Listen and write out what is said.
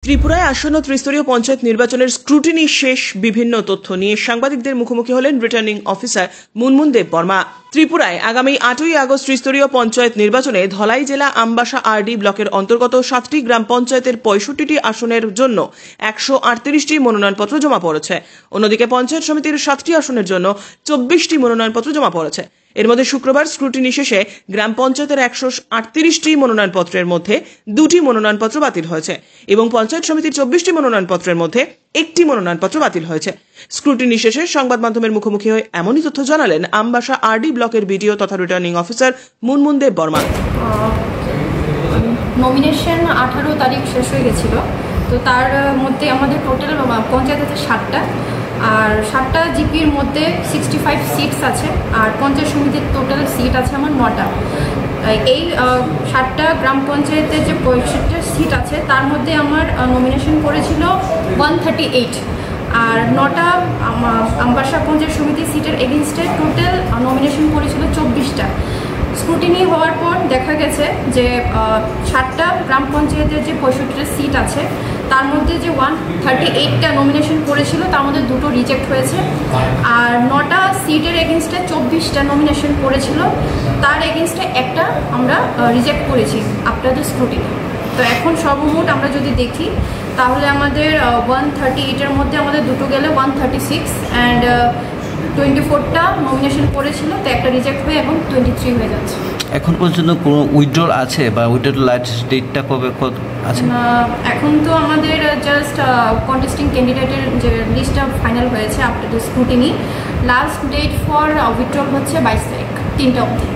ত্রিপুরায় আসন্ন ত্রিস্তরীয় পঞ্চায়েত নির্বাচনের স্ক্রুটিনি শেষ বিভিন্ন তথ্য নিয়ে সাংবাদিকদের মুখোমুখি হলেন রিটার্নিং অফিসার মুনমুন দেববর্মা। ত্রিপুরায় আগামী 8ই আগস্ট ত্রিস্তরীয় পঞ্চায়েত নির্বাচনে ধলাই জেলা আমবাসা আরডি ব্লকের অন্তর্গত 7টি গ্রাম পঞ্চায়েতের 65টি আসনের জন্য 138টি মনোনয়নপত্র জমা পড়েছে। অন্যদিকে পঞ্চায়েত সমিতির 7টি আসনের জন্য 24টি মনোনয়নপত্র জমা পড়েছে। এর মধ্যে শুক্রবার স্ক্রুটিনি শেষে গ্রাম পঞ্চায়েতের 138টি মনোনয়নপত্রের মধ্যে 2টি মনোনয়নপত্র বাতিল হয়েছে এবং পঞ্চায়েত সমিতির 24টি মনোনয়নপত্রের মধ্যে 1টি মনোনয়নপত্র বাতিল হয়েছে। স্ক্রুটিনি শেষে সংবাদ মাধ্যমের মুখোমুখি হয়ে এমনই তথ্য জানালেন আমবাসা আরডি ব্লকের বিডিও তথা returning officer Munmun Debbarma. Nomination 18 তারিখ শেষ হয়ে গেছিল, তো তার মধ্যে আমাদের টোটাল পঞ্চায়েত আছে 7টা, আর 7টা জিপির মধ্যে 65 সিটস আছে, আর পঞ্চায়েত সমিতির টোটাল সিট আছে আমার 9টা। এই 7টা গ্রাম পঞ্চায়েতের যে 65টা সিট আছে তার মধ্যে আমার নমিনেশন করেছিল 138, আর 9টা আমবাসা পঞ্চায়েত সমিতি সিটের এগেনস্টে টোটাল নমিনেশন করেছিল 24টা। স্ক্রুটিনি হওয়ার পর দেখা গেছে যে 7টা গ্রাম পঞ্চায়েতের যে 65টা সিট আছে তার মধ্যে যে 138টা নমিনেশন করেছিল তার মধ্যে 2টো রিজেক্ট হয়েছে, আর 9টা সিটের এগেনস্টে 24টা নমিনেশন করেছিল তার এগেনস্টে একটা আমরা রিজেক্ট করেছি আফটার দ্য স্ক্রুটিনি। তো এখন সর্বমোট আমরা যদি দেখি তাহলে আমাদের 138-এর মধ্যে আমাদের 2টো গেলে 136 অ্যান্ড 24টা নমিনেশন করেছিল, তো একটা রিজেক্ট হয়ে এবং 23 হয়ে যাচ্ছে। এখন পর্যন্ত কোনো উইথড্রল আছে বা উইথড্রল লাস্ট ডেটটা কবে আছে? এখন তো আমাদের জাস্ট কন্টেস্টিং ক্যান্ডিডেটের যে লিস্টটা ফাইনাল হয়েছে after the scrutiny. Last date for withdrawal হচ্ছে 22 তারিখ 3টা অবধি।